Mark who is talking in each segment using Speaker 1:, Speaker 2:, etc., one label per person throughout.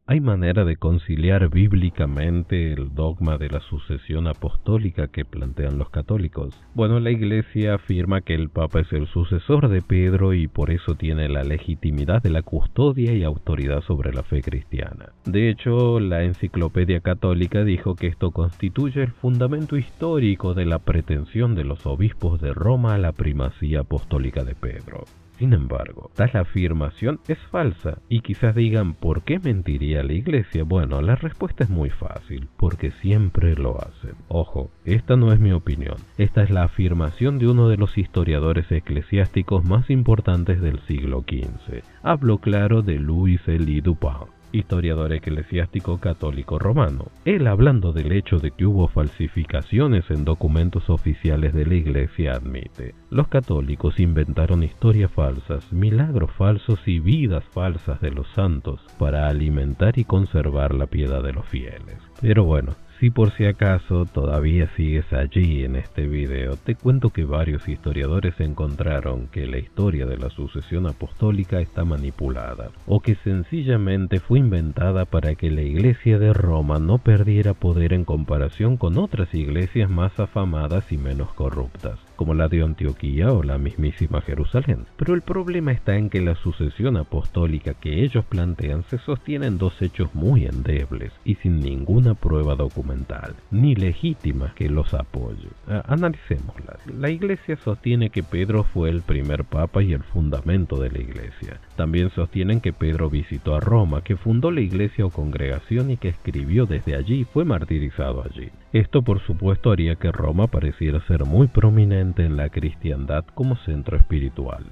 Speaker 1: ¿Hay manera de conciliar bíblicamente el dogma de la sucesión apostólica que plantean los católicos? Bueno, la Iglesia afirma que el Papa es el sucesor de Pedro y por eso tiene la legitimidad de la custodia y autoridad sobre la fe cristiana. De hecho, la Enciclopedia Católica dijo que esto constituye el fundamento histórico de la pretensión de los obispos de Roma a la primacía apostólica de Pedro. Sin embargo, tal afirmación es falsa y quizás digan ¿por qué mentiría la Iglesia? Bueno, la respuesta es muy fácil, porque siempre lo hacen. Ojo, esta no es mi opinión, esta es la afirmación de uno de los historiadores eclesiásticos más importantes del siglo XV. Hablo claro de Louis-Élie Dupin, historiador eclesiástico católico romano. Él, hablando del hecho de que hubo falsificaciones en documentos oficiales de la Iglesia, admite: los católicos inventaron historias falsas, milagros falsos y vidas falsas de los santos para alimentar y conservar la piedad de los fieles. Pero bueno, si por si acaso todavía sigues allí en este video, te cuento que varios historiadores encontraron que la historia de la sucesión apostólica está manipulada, o que sencillamente fue inventada para que la Iglesia de Roma no perdiera poder en comparación con otras iglesias más afamadas y menos corruptas, como la de Antioquía o la mismísima Jerusalén. Pero el problema está en que la sucesión apostólica que ellos plantean se sostiene en dos hechos muy endebles y sin ninguna prueba documental ni legítima que los apoye. Analicémosla. La Iglesia sostiene que Pedro fue el primer papa y el fundamento de la Iglesia. También sostienen que Pedro visitó a Roma, que fundó la iglesia o congregación y que escribió desde allí y fue martirizado allí. Esto, por supuesto, haría que Roma pareciera ser muy prominente en la cristiandad como centro espiritual.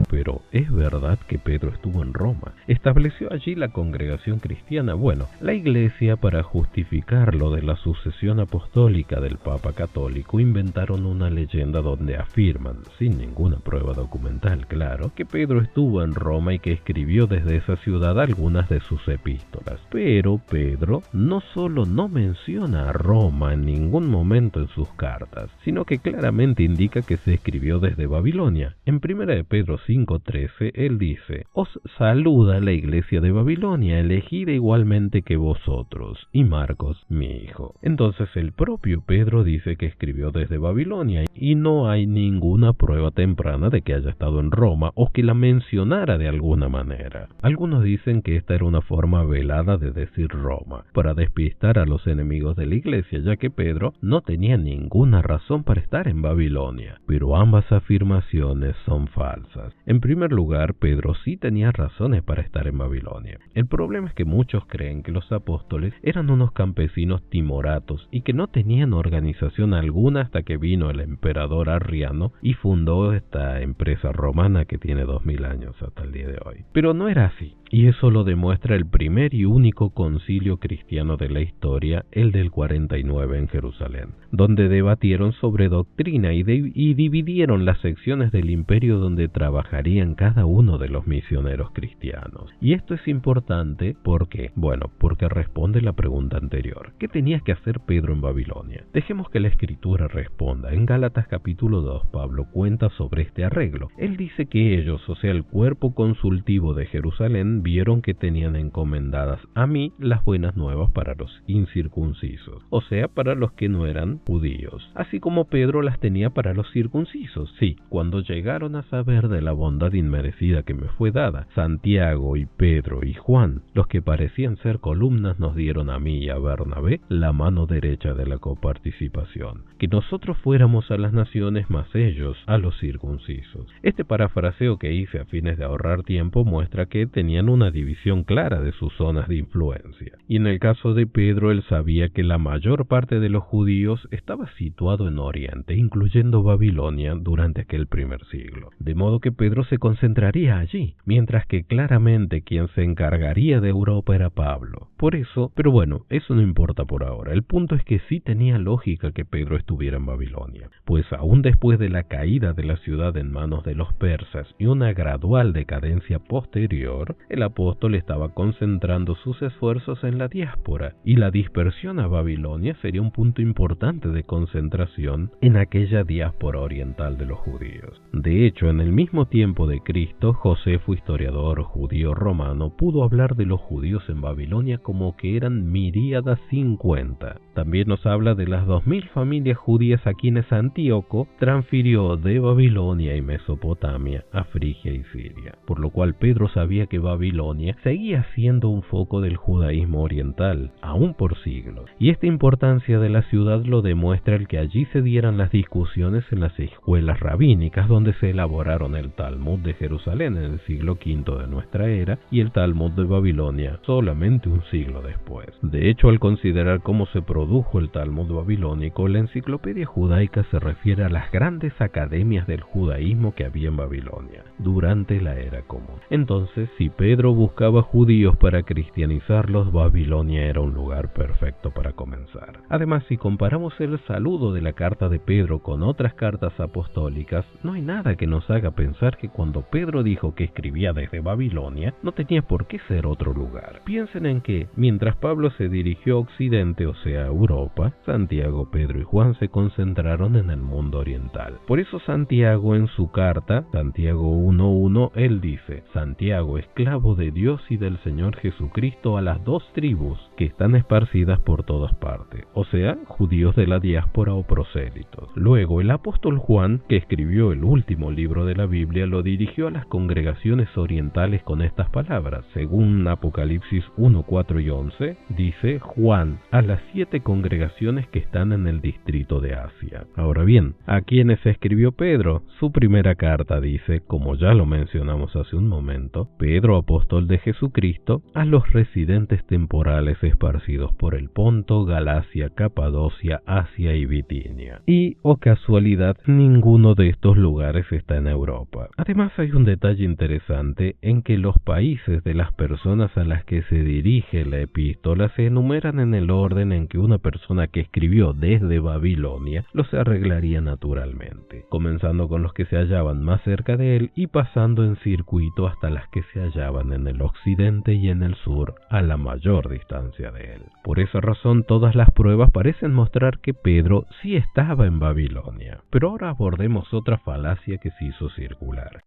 Speaker 1: Pero ¿es verdad que Pedro estuvo en Roma? ¿Estableció allí la congregación cristiana? Bueno, la Iglesia, para justificar lo de la sucesión apostólica del Papa católico, inventaron una leyenda donde afirman, sin ninguna prueba documental, claro, que Pedro estuvo en Roma y que escribió desde esa ciudad algunas de sus epístolas. Pero Pedro no solo no menciona a Roma en ningún momento en sus cartas, sino que claramente indica que se escribió desde Babilonia. En 1 de Pedro 5:13, él dice: os saluda la iglesia de Babilonia, elegida igualmente que vosotros, y Marcos, mi hijo. Entonces el propio Pedro dice que escribió desde Babilonia, y no hay ninguna prueba temprana de que haya estado en Roma o que la mencionara de alguna manera. Algunos dicen que esta era una forma velada de decir Roma, para despistar a los enemigos de la iglesia, ya que Pedro no tenía ninguna razón para estar en Babilonia. Pero ambas afirmaciones son falsas. En primer lugar, Pedro sí tenía razones para estar en Babilonia. El problema es que muchos creen que los apóstoles eran unos campesinos timoratos y que no tenían organización alguna hasta que vino el emperador Arriano y fundó esta empresa romana que tiene 2000 años hasta el día de hoy. Pero no era así. Y eso lo demuestra el primer y único concilio cristiano de la historia, el del 49 en Jerusalén, donde debatieron sobre doctrina y dividieron las secciones del imperio donde trabajarían cada uno de los misioneros cristianos. Y esto es importante porque, porque responde la pregunta anterior. ¿Qué tenía que hacer Pedro en Babilonia? Dejemos que la Escritura responda. En Gálatas capítulo 2, Pablo cuenta sobre este arreglo. Él dice que ellos, o sea, el cuerpo consultivo de Jerusalén, vieron que tenían encomendadas a mí las buenas nuevas para los incircuncisos, o sea, para los que no eran judíos, así como Pedro las tenía para los circuncisos. Sí, cuando llegaron a saber de la bondad inmerecida que me fue dada, Santiago y Pedro y Juan, los que parecían ser columnas, nos dieron a mí y a Bernabé la mano derecha de la coparticipación, que nosotros fuéramos a las naciones más ellos a los circuncisos. Este parafraseo que hice a fines de ahorrar tiempo muestra que tenían una división clara de sus zonas de influencia. Y en el caso de Pedro, él sabía que la mayor parte de los judíos estaba situado en Oriente, incluyendo Babilonia, durante aquel primer siglo. De modo que Pedro se concentraría allí, mientras que claramente quien se encargaría de Europa era Pablo. Por eso, pero bueno, eso no importa por ahora. El punto es que sí tenía lógica que Pedro estuviera en Babilonia, pues aún después de la caída de la ciudad en manos de los persas y una gradual decadencia posterior, el apóstol estaba concentrando sus esfuerzos en la diáspora, y la dispersión a Babilonia sería un punto importante de concentración en aquella diáspora oriental de los judíos. De hecho, en el mismo tiempo tiempo de Cristo, Josefo, historiador judío romano, pudo hablar de los judíos en Babilonia como que eran miríadas sin cuenta. También nos habla de las 2000 familias judías a quienes Antíoco transfirió de Babilonia y Mesopotamia a Frigia y Siria, por lo cual Pedro sabía que Babilonia seguía siendo un foco del judaísmo oriental, aún por siglos, y esta importancia de la ciudad lo demuestra el que allí se dieran las discusiones en las escuelas rabínicas donde se elaboraron el Talmud de Jerusalén en el siglo V de nuestra era y el Talmud de Babilonia solamente un siglo después. De hecho, al considerar cómo se produjo el Talmud babilónico, la enciclopedia judaica se refiere a las grandes academias del judaísmo que había en Babilonia durante la era común. Entonces, si Pedro buscaba judíos para cristianizarlos, Babilonia era un lugar perfecto para comenzar. Además, si comparamos el saludo de la carta de Pedro con otras cartas apostólicas, no hay nada que nos haga pensar que cuando Pedro dijo que escribía desde Babilonia, no tenía por qué ser otro lugar. Piensen en que, mientras Pablo se dirigió a Occidente, o sea, a Europa, Santiago, Pedro y Juan se concentraron en el mundo oriental. Por eso Santiago en su carta, Santiago 1:1, él dice: Santiago, esclavo de Dios y del Señor Jesucristo, a las 2 tribus que están esparcidas por todas partes, o sea, judíos de la diáspora o prosélitos. Luego, el apóstol Juan, que escribió el último libro de la Biblia, lo dirigió a las congregaciones orientales con estas palabras. Según Apocalipsis 1, 4 y 11, dice Juan a las 7 congregaciones que están en el distrito de Asia. Ahora bien, ¿a quiénes escribió Pedro? Su primera carta dice, como ya lo mencionamos hace un momento, Pedro, apóstol de Jesucristo, a los residentes temporales esparcidos por el Ponto, Galacia, Capadocia, Asia y Bitinia. Y, oh casualidad, ninguno de estos lugares está en Europa. Además, hay un detalle interesante en que los países de las personas a las que se dirige la epístola se enumeran en el orden en que una persona que escribió desde Babilonia los arreglaría naturalmente, comenzando con los que se hallaban más cerca de él y pasando en circuito hasta las que se hallaban en el occidente y en el sur a la mayor distancia de él. Por esa razón, todas las pruebas parecen mostrar que Pedro sí estaba en Babilonia. Pero ahora abordemos otra falacia que se hizo circular.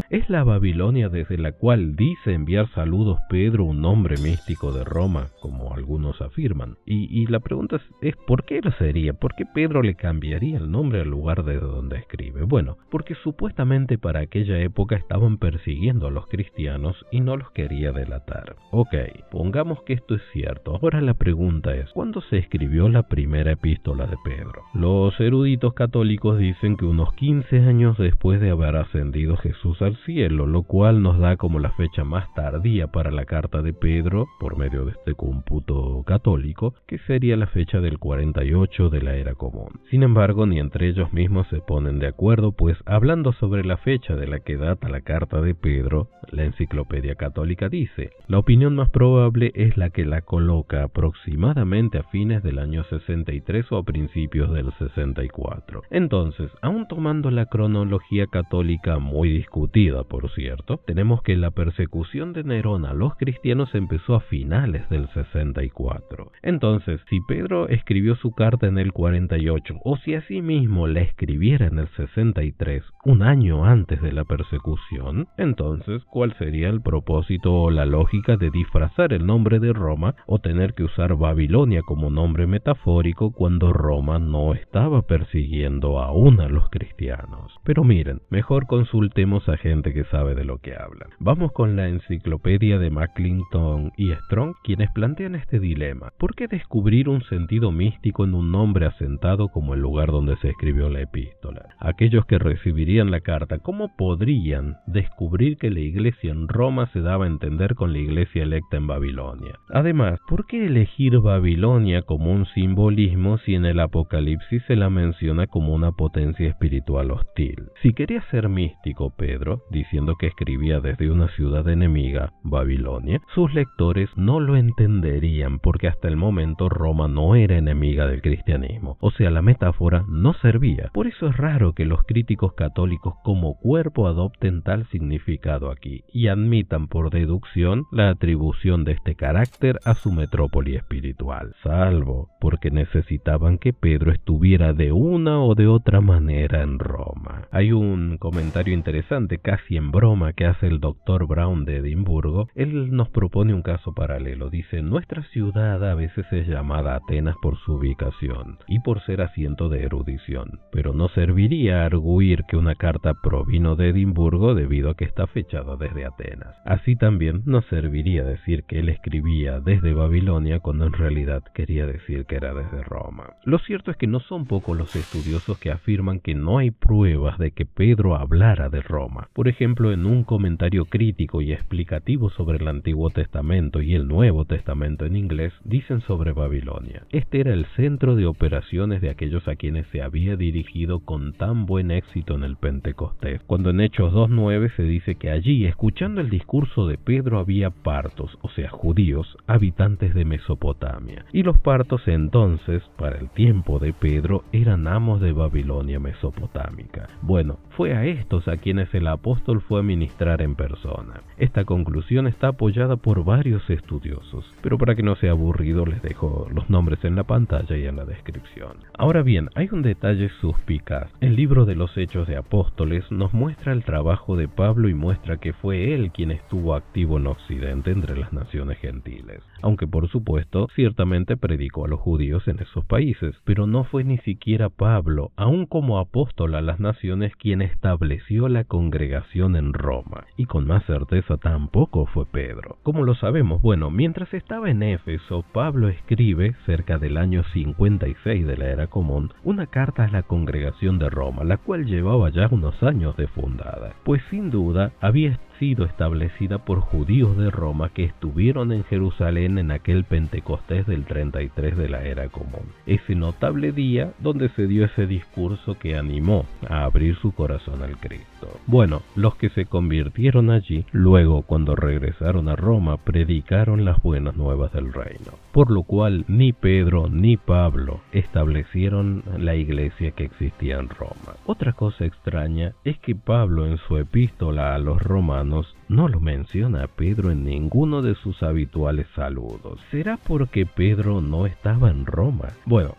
Speaker 1: ¿Es la Babilonia desde la cual dice enviar saludos Pedro un nombre místico de Roma, como algunos afirman? Y la pregunta es ¿por qué lo sería? ¿Por qué Pedro le cambiaría el nombre al lugar de donde escribe? Bueno, porque supuestamente para aquella época estaban persiguiendo a los cristianos y no los quería delatar. Ok, pongamos que esto es cierto. Ahora la pregunta es, ¿cuándo se escribió la primera epístola de Pedro? Los eruditos católicos dicen que unos 15 años después de haber ascendido Jesús al cielo, lo cual nos da como la fecha más tardía para la carta de Pedro, por medio de este cómputo católico, que sería la fecha del 48 de la era común. Sin embargo, ni entre ellos mismos se ponen de acuerdo, pues hablando sobre la fecha de la que data la carta de Pedro, la enciclopedia católica dice: la opinión más probable es la que la coloca aproximadamente a fines del año 63 o a principios del 64. Entonces, aún tomando la cronología católica muy discutida, por cierto, tenemos que la persecución de Nerón a los cristianos empezó a finales del 64. Entonces, si Pedro escribió su carta en el 48, o si asimismo la escribiera en el 63, un año antes de la persecución, entonces, ¿cuál sería el propósito o la lógica de disfrazar el nombre de Roma o tener que usar Babilonia como nombre metafórico cuando Roma no estaba persiguiendo aún a los cristianos? Pero miren, mejor consultemos a gente que sabe de lo que habla. Vamos con la enciclopedia de Maclinton y Strong, quienes plantean este dilema. ¿Por qué descubrir un sentido místico en un nombre asentado como el lugar donde se escribió la epístola? Aquellos que recibirían la carta, ¿cómo podrían descubrir que la iglesia en Roma se daba a entender con la iglesia electa en Babilonia? Además, ¿por qué elegir Babilonia como un simbolismo si en el Apocalipsis se la menciona como una potencia espiritual hostil? Si quería ser místico, Pedro, dice diciendo que escribía desde una ciudad enemiga, Babilonia, sus lectores no lo entenderían porque hasta el momento Roma no era enemiga del cristianismo, o sea, la metáfora no servía. Por eso es raro que los críticos católicos como cuerpo adopten tal significado aquí y admitan por deducción la atribución de este carácter a su metrópoli espiritual, salvo porque necesitaban que Pedro estuviera de una o de otra manera en Roma. Hay un comentario interesante, casi en broma, que hace el Dr. Brown de Edimburgo. Él nos propone un caso paralelo. Dice: nuestra ciudad a veces es llamada Atenas por su ubicación y por ser asiento de erudición, pero no serviría arguir que una carta provino de Edimburgo debido a que está fechada desde Atenas. Así también no serviría decir que él escribía desde Babilonia cuando en realidad quería decir que era desde Roma. Lo cierto es que no son pocos los estudiosos que afirman que no hay pruebas de que Pedro hablara de Roma. Por ejemplo, en un comentario crítico y explicativo sobre el Antiguo Testamento y el Nuevo Testamento en inglés, dicen sobre Babilonia: este era el centro de operaciones de aquellos a quienes se había dirigido con tan buen éxito en el Pentecostés, cuando en Hechos 2:9 se dice que allí, escuchando el discurso de Pedro, había partos, o sea, judíos, habitantes de Mesopotamia. Y los partos entonces, para el tiempo de Pedro, eran amos de Babilonia mesopotámica. Bueno, fue a estos a quienes el apóstol fue a ministrar en persona. Esta conclusión está apoyada por varios estudiosos, pero para que no sea aburrido les dejo los nombres en la pantalla y en la descripción. Ahora bien, hay un detalle suspicaz. El libro de los Hechos de Apóstoles nos muestra el trabajo de Pablo y muestra que fue él quien estuvo activo en Occidente entre las naciones gentiles, aunque por supuesto ciertamente predicó a los judíos en esos países, pero no fue ni siquiera Pablo, aun como apóstol a las naciones, quien estableció la congregación en Roma, y con más certeza tampoco fue Pedro. ¿Cómo lo sabemos? Bueno, mientras estaba en Éfeso, Pablo escribe, cerca del año 56 de la Era Común, una carta a la congregación de Roma, la cual llevaba ya unos años de fundada, pues sin duda había sido establecida por judíos de Roma que estuvieron en Jerusalén en aquel Pentecostés del 33 de la Era Común, ese notable día donde se dio ese discurso que animó a abrir su corazón al Cristo. Bueno, los que se convirtieron allí, luego cuando regresaron a Roma, predicaron las buenas nuevas del reino, por lo cual ni Pedro ni Pablo establecieron la iglesia que existía en Roma. Otra cosa extraña es que Pablo en su epístola a los romanos no lo menciona a Pedro en ninguno de sus habituales saludos. ¿Será porque Pedro no estaba en Roma? Bueno,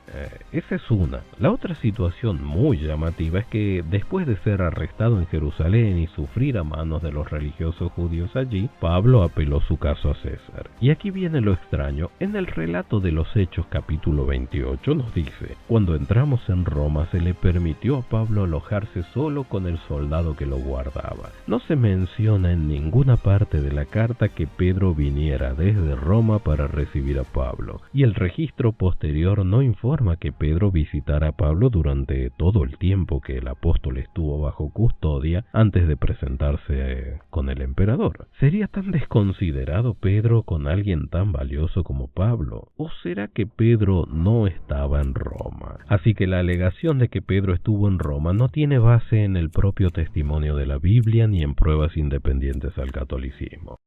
Speaker 1: esa es una. La otra situación muy llamativa es que después de ser arrestado en Jerusalén y sufrir a manos de los religiosos judíos allí, Pablo apeló su caso a César. Y aquí viene lo extraño. En el relato de los Hechos capítulo 28 nos dice: cuando entramos en Roma se le permitió a Pablo alojarse solo con el soldado que lo guardaba. No se menciona en ninguna parte de la carta que Pedro viniera desde Roma para recibir a Pablo, y el registro posterior no informa que Pedro visitara a Pablo durante todo el tiempo que el apóstol estuvo bajo custodia antes de presentarse con el emperador. ¿Sería tan desconsiderado Pedro con alguien tan valioso como Pablo? ¿O será que Pedro no estaba en Roma? Así que la alegación de que Pedro estuvo en Roma no tiene base en el propio testimonio de la Biblia ni en pruebas independientes al catolicismo.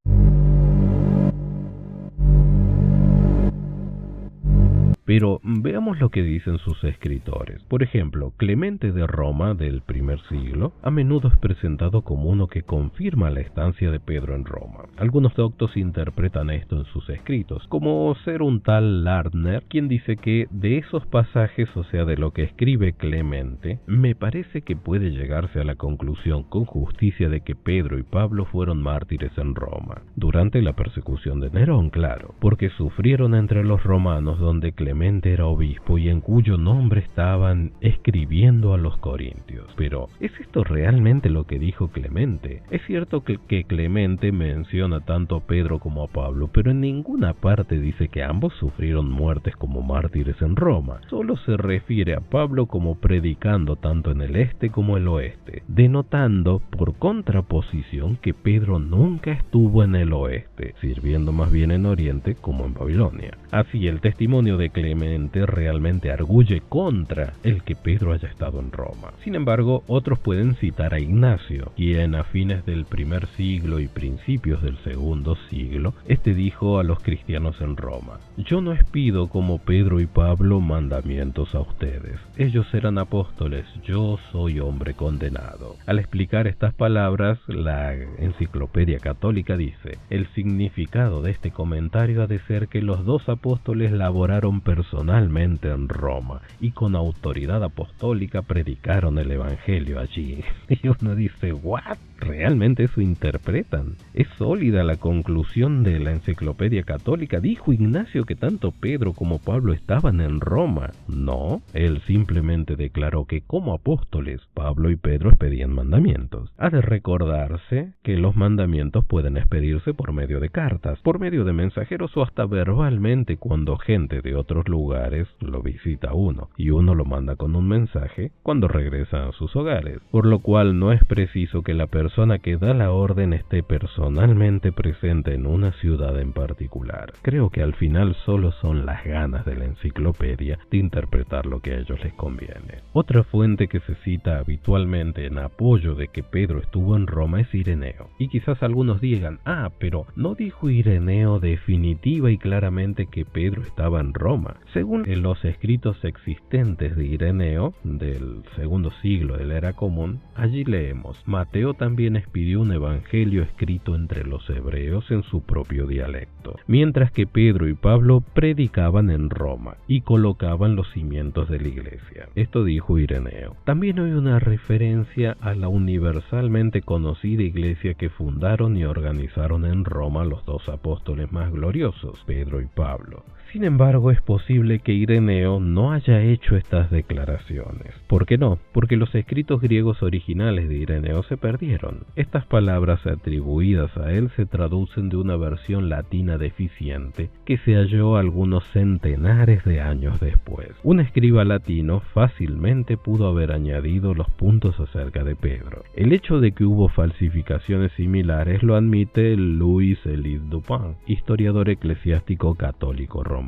Speaker 1: Pero veamos lo que dicen sus escritores. Por ejemplo, Clemente de Roma, del primer siglo, a menudo es presentado como uno que confirma la estancia de Pedro en Roma. Algunos doctos interpretan esto en sus escritos, como ser un tal Lardner, quien dice que de esos pasajes, o sea, de lo que escribe Clemente, me parece que puede llegarse a la conclusión con justicia de que Pedro y Pablo fueron mártires en Roma, durante la persecución de Nerón, claro, porque sufrieron entre los romanos, donde Clemente era obispo y en cuyo nombre estaban escribiendo a los corintios. Pero, ¿es esto realmente lo que dijo Clemente? Es cierto que Clemente menciona tanto a Pedro como a Pablo, pero en ninguna parte dice que ambos sufrieron muertes como mártires en Roma. Solo se refiere a Pablo como predicando tanto en el este como el oeste, denotando por contraposición que Pedro nunca estuvo en el oeste, sirviendo más bien en Oriente como en Babilonia. Así, el testimonio de Clemente realmente arguye contra el que Pedro haya estado en Roma. Sin embargo, otros pueden citar a Ignacio, quien a fines del primer siglo y principios del segundo siglo, dijo a los cristianos en Roma: yo no expido como Pedro y Pablo mandamientos a ustedes. Ellos eran apóstoles, yo soy hombre condenado. Al explicar estas palabras, la Enciclopedia Católica dice: el significado de este comentario ha de ser que los dos apóstoles laboraron personalmente en Roma y con autoridad apostólica predicaron el evangelio allí. Y uno dice: ¿what? ¿Realmente eso interpretan? ¿Es sólida la conclusión de la Enciclopedia Católica? ¿Dijo Ignacio que tanto Pedro como Pablo estaban en Roma? No, él simplemente declaró que como apóstoles, Pablo y Pedro expedían mandamientos. Ha de recordarse que los mandamientos pueden expedirse por medio de cartas, por medio de mensajeros o hasta verbalmente cuando gente de otros lugares lo visita a uno, y uno lo manda con un mensaje cuando regresan a sus hogares, por lo cual no es preciso que la persona que da la orden esté personalmente presente en una ciudad en particular. Creo que al final solo son las ganas de la enciclopedia de interpretar lo que a ellos les conviene. Otra fuente que se cita habitualmente en apoyo de que Pedro estuvo en Roma es Ireneo. Y quizás algunos digan: pero ¿no dijo Ireneo definitiva y claramente que Pedro estaba en Roma? Según los escritos existentes de Ireneo, del segundo siglo de la era común, allí leemos: Mateo también expidió un evangelio escrito entre los hebreos en su propio dialecto, mientras que Pedro y Pablo predicaban en Roma y colocaban los cimientos de la iglesia. Esto dijo Ireneo. También hay una referencia a la universalmente conocida iglesia que fundaron y organizaron en Roma los dos apóstoles más gloriosos, Pedro y Pablo. Sin embargo, es posible que Ireneo no haya hecho estas declaraciones. ¿Por qué no? Porque los escritos griegos originales de Ireneo se perdieron. Estas palabras atribuidas a él se traducen de una versión latina deficiente que se halló algunos centenares de años después. Un escriba latino fácilmente pudo haber añadido los puntos acerca de Pedro. El hecho de que hubo falsificaciones similares lo admite Louis Élie Dupin, historiador eclesiástico católico romano.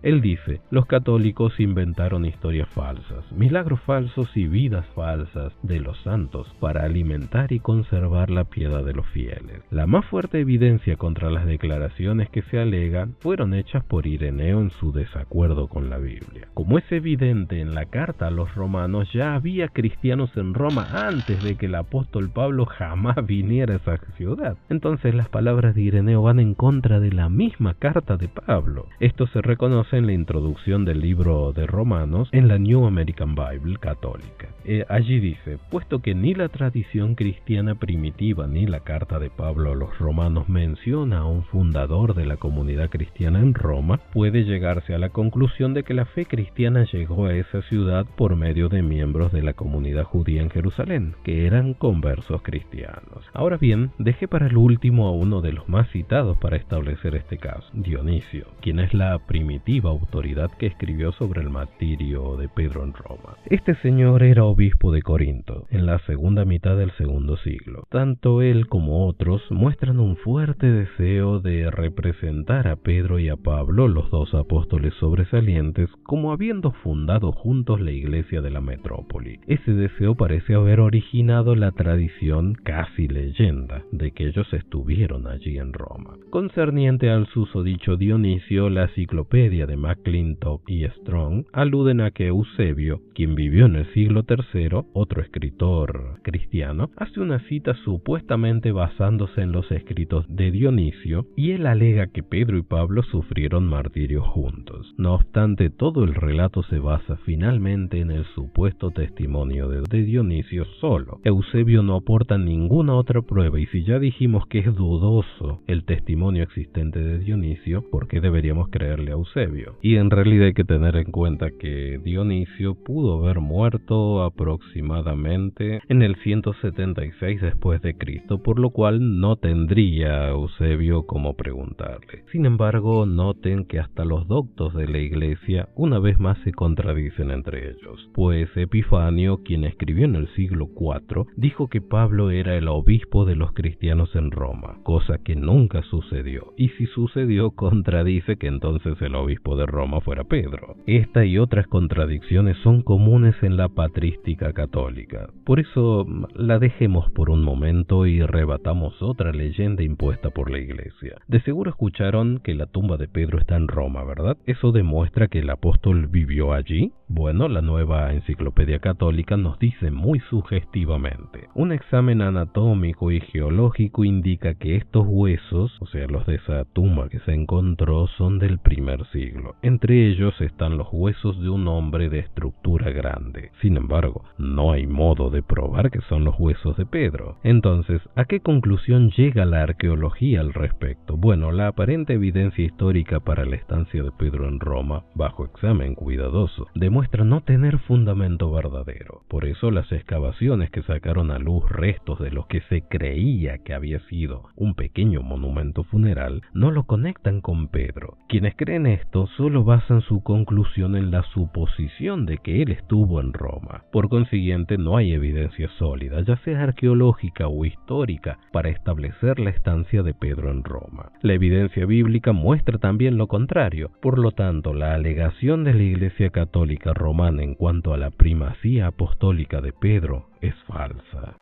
Speaker 1: Él dice: los católicos inventaron historias falsas, milagros falsos y vidas falsas de los santos para alimentar y conservar la piedad de los fieles. La más fuerte evidencia contra las declaraciones que se alegan fueron hechas por Ireneo en su desacuerdo con la Biblia. Como es evidente en la carta a los romanos, ya había cristianos en Roma antes de que el apóstol Pablo jamás viniera a esa ciudad. Entonces las palabras de Ireneo van en contra de la misma carta de Pablo. Esto se reconoce en la introducción del libro de Romanos en la New American Bible católica. Allí dice: puesto que ni la tradición cristiana primitiva ni la carta de Pablo a los romanos menciona a un fundador de la comunidad cristiana en Roma, puede llegarse a la conclusión de que la fe cristiana llegó a esa ciudad por medio de miembros de la comunidad judía en Jerusalén, que eran conversos cristianos. Ahora bien, dejé para el último a uno de los más citados para establecer este caso, Dionisio, quien es la primitiva autoridad que escribió sobre el martirio de Pedro en Roma. Este señor era obispo de Corinto en la segunda mitad del segundo siglo. Tanto él como otros muestran un fuerte deseo de representar a Pedro y a Pablo, los dos apóstoles sobresalientes, como habiendo fundado juntos la iglesia de la metrópoli. Ese deseo parece haber originado la tradición, casi leyenda, de que ellos estuvieron allí en Roma. Concerniente al susodicho Dionisio, la enciclopedia de McClintock y Strong aluden a que Eusebio, quien vivió en el siglo III, otro escritor cristiano, hace una cita supuestamente basándose en los escritos de Dionisio, y él alega que Pedro y Pablo sufrieron martirio juntos. No obstante, todo el relato se basa finalmente en el supuesto testimonio de Dionisio solo. Eusebio no aporta ninguna otra prueba, y si ya dijimos que es dudoso el testimonio existente de Dionisio, ¿por qué deberíamos creerle a Eusebio? Y en realidad hay que tener en cuenta que Dionisio pudo haber muerto aproximadamente en el 176 después de Cristo, por lo cual no tendría Eusebio como preguntarle. Sin embargo, noten que hasta los doctos de la iglesia una vez más se contradicen entre ellos, pues Epifanio, quien escribió en el siglo IV, dijo que Pablo era el obispo de los cristianos en Roma, cosa que nunca sucedió, y si sucedió contradice que entonces entonces el obispo de Roma fuera Pedro. Esta y otras contradicciones son comunes en la patrística católica. Por eso la dejemos por un momento y rebatamos otra leyenda impuesta por la Iglesia. De seguro escucharon que la tumba de Pedro está en Roma, ¿verdad? ¿Eso demuestra que el apóstol vivió allí? Bueno, la Nueva Enciclopedia Católica nos dice muy sugestivamente: un examen anatómico y geológico indica que estos huesos, o sea, los de esa tumba que se encontró, son del primer siglo. Entre ellos están los huesos de un hombre de estructura grande. Sin embargo, no hay modo de probar que son los huesos de Pedro. Entonces, ¿a qué conclusión llega la arqueología al respecto? Bueno, la aparente evidencia histórica para la estancia de Pedro en Roma, bajo examen cuidadoso, demuestra no tener fundamento verdadero. Por eso las excavaciones que sacaron a luz restos de lo que se creía que había sido un pequeño monumento funeral no lo conectan con Pedro. Quienes creen esto solo basan su conclusión en la suposición de que él estuvo en Roma. Por consiguiente, no hay evidencia sólida, ya sea arqueológica o histórica, para establecer la estancia de Pedro en Roma. La evidencia bíblica muestra también lo contrario. Por lo tanto, la alegación de la Iglesia Católica Romana en cuanto a la primacía apostólica de Pedro es falsa.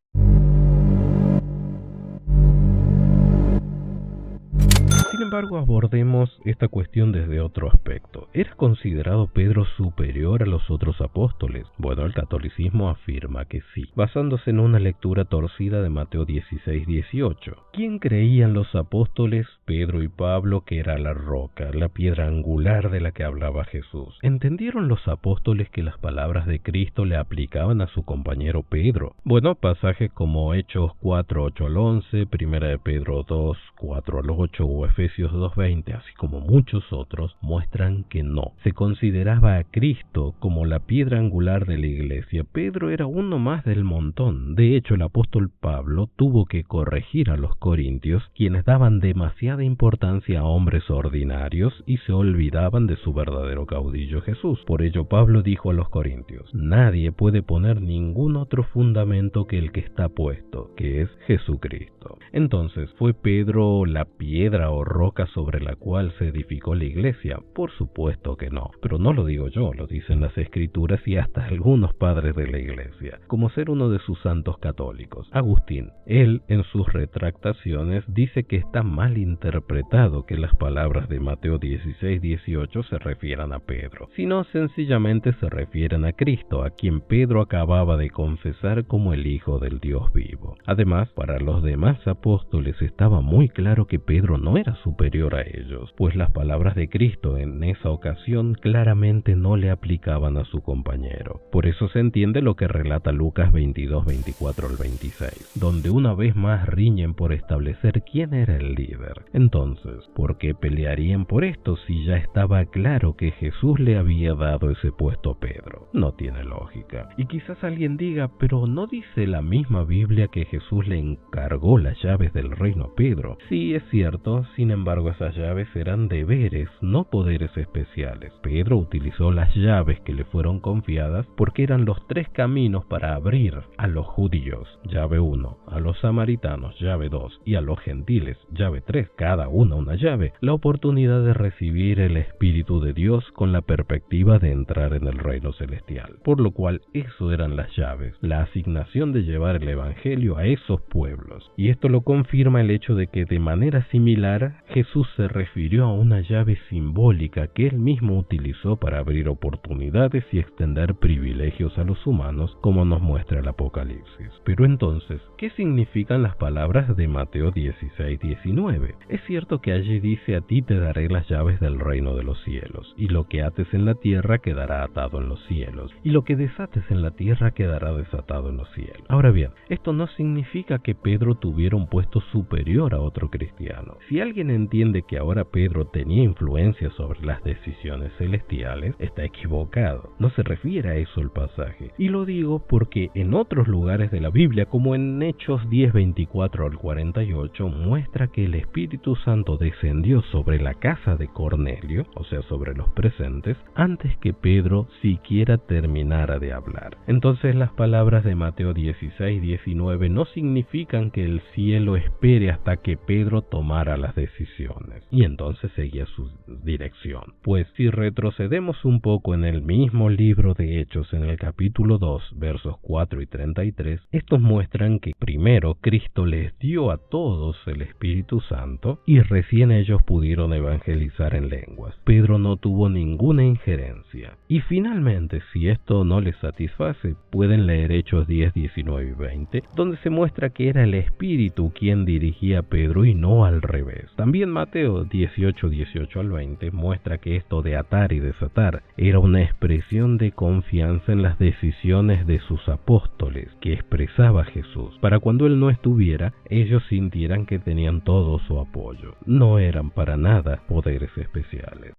Speaker 1: Sin embargo, abordemos esta cuestión desde otro aspecto. ¿Era considerado Pedro superior a los otros apóstoles? Bueno, el catolicismo afirma que sí, basándose en una lectura torcida de Mateo 16:18. ¿Quién creían los apóstoles, Pedro y Pablo, que era la roca, la piedra angular de la que hablaba Jesús? ¿Entendieron los apóstoles que las palabras de Cristo le aplicaban a su compañero Pedro? Bueno, pasajes como Hechos 4:8 al 11, Primera de Pedro 2:4 al 8 o Efesios 2:20, así como muchos otros, muestran que no. Se consideraba a Cristo como la piedra angular de la iglesia. Pedro era uno más del montón. De hecho, el apóstol Pablo tuvo que corregir a los corintios, quienes daban demasiada importancia a hombres ordinarios y se olvidaban de su verdadero caudillo Jesús. Por ello, Pablo dijo a los corintios: nadie puede poner ningún otro fundamento que el que está puesto, que es Jesucristo. Entonces, ¿fue Pedro la piedra o roca sobre la cual se edificó la iglesia? Por supuesto que no, pero no lo digo yo, lo dicen las escrituras y hasta algunos padres de la iglesia, como ser uno de sus santos católicos, Agustín. Él, en sus retractaciones, dice que está mal interpretado que las palabras de Mateo 16:18 se refieran a Pedro, sino sencillamente se refieren a Cristo, a quien Pedro acababa de confesar como el Hijo del Dios vivo. Además, para los demás apóstoles estaba muy claro que Pedro no era superior a ellos, pues las palabras de Cristo en esa ocasión claramente no le aplicaban a su compañero. Por eso se entiende lo que relata Lucas 22:24 al 26, donde una vez más riñen por establecer quién era el líder. Entonces, ¿por qué pelearían por esto si ya estaba claro que Jesús le había dado ese puesto a Pedro? No tiene lógica. Y quizás alguien diga, pero ¿no dice la misma Biblia que Jesús le encargó las llaves del reino a Pedro? Sí, es cierto, sin embargo esas llaves eran deberes, no poderes especiales. Pedro utilizó las llaves que le fueron confiadas porque eran los 3 caminos para abrir a los judíos, llave 1, a los samaritanos, llave 2, y a los gentiles, llave 3, cada una llave, la oportunidad de recibir el Espíritu de Dios con la perspectiva de entrar en el reino celestial. Por lo cual, eso eran las llaves, la asignación de llevar el Evangelio a esos pueblos. Y esto lo confirma el hecho de que de manera similar, Jesús se refirió a una llave simbólica que él mismo utilizó para abrir oportunidades y extender privilegios a los humanos, como nos muestra el Apocalipsis. Pero entonces, ¿qué significan las palabras de Mateo 16:19? Es cierto que allí dice: a ti te daré las llaves del reino de los cielos, y lo que ates en la tierra quedará atado en los cielos, y lo que desates en la tierra quedará desatado en los cielos. Ahora bien, esto no significa que Pedro tuviera un puesto superior a otro cristiano. Si alguien entiende que ahora Pedro tenía influencia sobre las decisiones celestiales, está equivocado. No se refiere a eso el pasaje. Y lo digo porque en otros lugares de la Biblia, como en Hechos 10:24 al 48, muestra que el Espíritu Santo descendió sobre la casa de Cornelio, o sea, sobre los presentes, antes que Pedro siquiera terminara de hablar. Entonces las palabras de Mateo 16:19 no significan que el cielo espere hasta que Pedro tomara las decisiones decisiones. Y entonces seguía su dirección. Pues si retrocedemos un poco en el mismo libro de Hechos, en el capítulo 2, versos 4 y 33, estos muestran que primero Cristo les dio a todos el Espíritu Santo y recién ellos pudieron evangelizar en lenguas. Pedro no tuvo ninguna injerencia. Y finalmente, si esto no les satisface, pueden leer Hechos 10, 19 y 20, donde se muestra que era el Espíritu quien dirigía a Pedro y no al revés. También Mateo 18, 18 al 20 muestra que esto de atar y desatar era una expresión de confianza en las decisiones de sus apóstoles que expresaba Jesús, para cuando él no estuviera, ellos sintieran que tenían todo su apoyo. No eran para nada poderes especiales.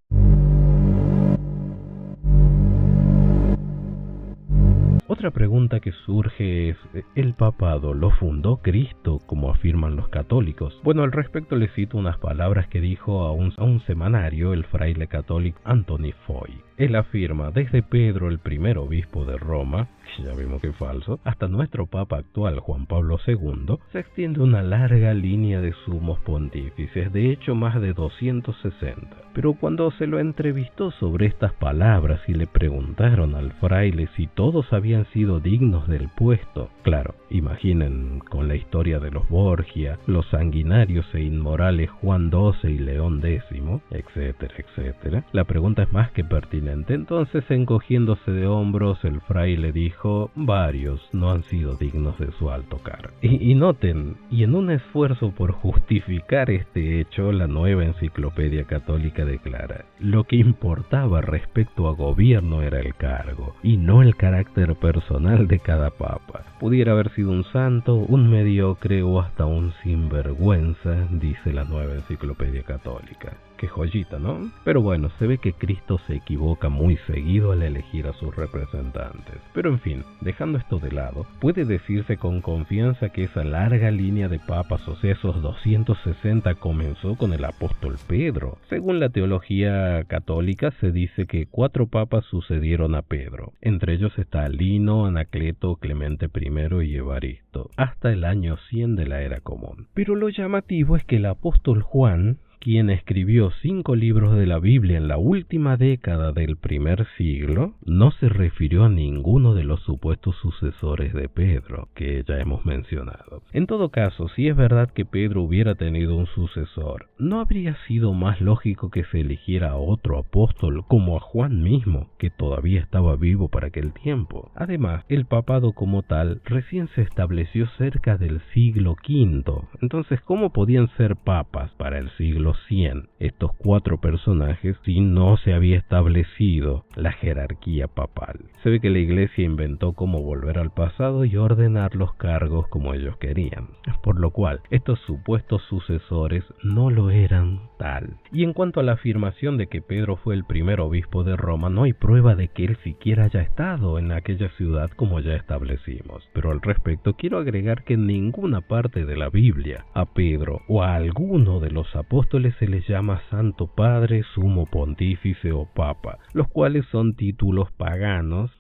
Speaker 1: Otra pregunta que surge es, ¿el papado lo fundó Cristo, como afirman los católicos? Bueno, al respecto les cito unas palabras que dijo a un semanario el fraile católico Anthony Foy. Él afirma, desde Pedro, el primer obispo de Roma, que ya vimos que es falso, hasta nuestro papa actual, Juan Pablo II, se extiende una larga línea de sumos pontífices, de hecho más de 260. Pero cuando se lo entrevistó sobre estas palabras y le preguntaron al fraile si todos habían sido dignos del puesto, claro, imaginen con la historia de los Borgia, los sanguinarios e inmorales Juan XII y León X, etcétera, etcétera, la pregunta es más que pertinente. Entonces, encogiéndose de hombros, el fraile dijo, varios no han sido dignos de su alto cargo. Y noten, y en un esfuerzo por justificar este hecho, la nueva enciclopedia católica declara, lo que importaba respecto a gobierno era el cargo, y no el carácter personal de cada papa. Pudiera haber sido un santo, un mediocre o hasta un sinvergüenza, dice la nueva enciclopedia católica. Qué joyita, ¿no? Pero bueno, se ve que Cristo se equivoca muy seguido al elegir a sus representantes. Pero en fin, dejando esto de lado, puede decirse con confianza que esa larga línea de papas, o sea, esos 260, comenzó con el apóstol Pedro. Según la teología católica, se dice que 4 papas sucedieron a Pedro. Entre ellos está Lino, Anacleto, Clemente I y Evaristo, hasta el año 100 de la era común. Pero lo llamativo es que el apóstol Juan, quien escribió 5 libros de la Biblia en la última década del primer siglo, no se refirió a ninguno de los supuestos sucesores de Pedro, que ya hemos mencionado. En todo caso, si es verdad que Pedro hubiera tenido un sucesor, ¿no habría sido más lógico que se eligiera a otro apóstol, como a Juan mismo, que todavía estaba vivo para aquel tiempo? Además, el papado como tal recién se estableció cerca del siglo V, entonces ¿cómo podían ser papas para el siglo 100 estos 4 personajes si no se había establecido la jerarquía papal? Se ve que la iglesia inventó cómo volver al pasado y ordenar los cargos como ellos querían, por lo cual estos supuestos sucesores no lo eran tal. Y en cuanto a la afirmación de que Pedro fue el primer obispo de Roma, no hay prueba de que él siquiera haya estado en aquella ciudad, como ya establecimos. Pero al respecto quiero agregar que en ninguna parte de la Biblia a Pedro o a alguno de los apóstoles se les llama Santo Padre, Sumo Pontífice o Papa, los cuales son títulos paganos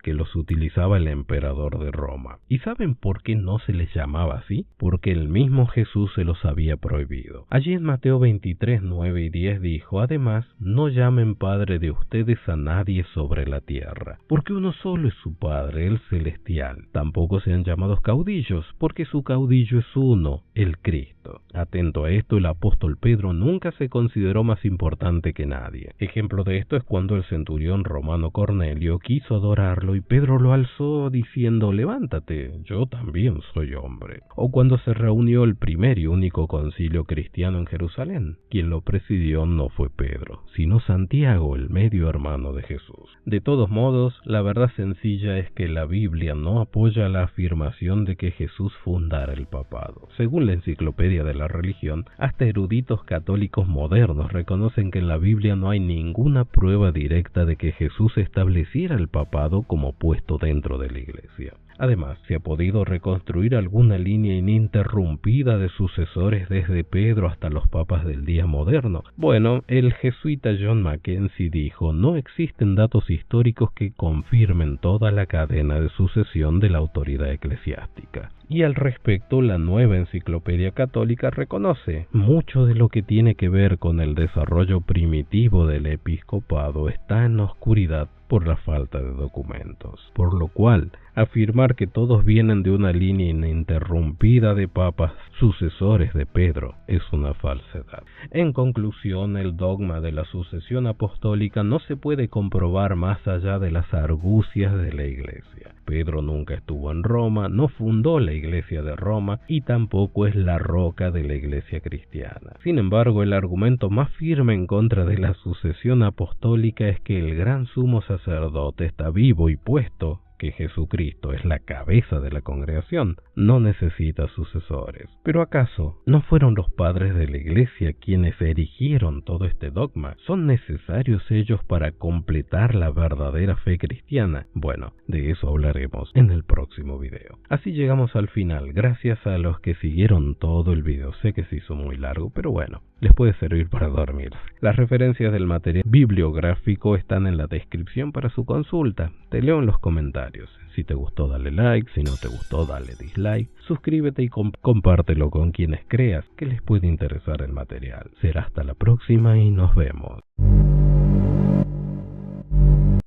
Speaker 1: que los utilizaba el emperador de Roma. ¿Y saben por qué no se les llamaba así? Porque el mismo Jesús se los había prohibido. Allí en Mateo 23, 9 y 10 dijo, además, no llamen Padre de ustedes a nadie sobre la tierra, porque uno solo es su Padre, el celestial. Tampoco sean llamados caudillos, porque su caudillo es uno, el Cristo. Atento a esto, el apóstol Pedro nunca se consideró más importante que nadie. Ejemplo de esto es cuando el centurión romano Cornelio quiso adorarlo y Pedro lo alzó diciendo, levántate, yo también soy hombre. O cuando se reunió el primer y único concilio cristiano en Jerusalén, quien lo presidió no fue Pedro, sino Santiago, el medio hermano de Jesús. De todos modos, la verdad sencilla es que la Biblia no apoya la afirmación de que Jesús fundara el papado. Según la enciclopedia de la religión, hasta eruditos católicos modernos reconocen que en la Biblia no hay ninguna prueba directa de que Jesús estableciera el papado como puesto dentro de la iglesia. Además, ¿se ha podido reconstruir alguna línea ininterrumpida de sucesores desde Pedro hasta los papas del día moderno? Bueno, el jesuita John Mackenzie dijo: no existen datos históricos que confirmen toda la cadena de sucesión de la autoridad eclesiástica. Y al respecto, la Nueva Enciclopedia Católica reconoce: mucho de lo que tiene que ver con el desarrollo primitivo del episcopado está en la oscuridad por la falta de documentos, por lo cual afirmar que todos vienen de una línea ininterrumpida de papas sucesores de Pedro es una falsedad. En conclusión, el dogma de la sucesión apostólica no se puede comprobar más allá de las argucias de la Iglesia. Pedro nunca estuvo en Roma, no fundó la Iglesia de Roma y tampoco es la roca de la Iglesia cristiana. Sin embargo, el argumento más firme en contra de la sucesión apostólica es que el gran sumo sacerdote está vivo y puesto que Jesucristo es la cabeza de la congregación, no necesita sucesores. ¿Pero acaso no fueron los padres de la Iglesia quienes erigieron todo este dogma? ¿Son necesarios ellos para completar la verdadera fe cristiana? Bueno, de eso hablaremos en el próximo video. Así llegamos al final, gracias a los que siguieron todo el video. Sé que se hizo muy largo, pero bueno, les puede servir para dormir. Las referencias del material bibliográfico están en la descripción para su consulta. Te leo en los comentarios. Si te gustó, dale like. Si no te gustó, dale dislike. Suscríbete y compártelo con quienes creas que les puede interesar el material. Será hasta la próxima y nos vemos.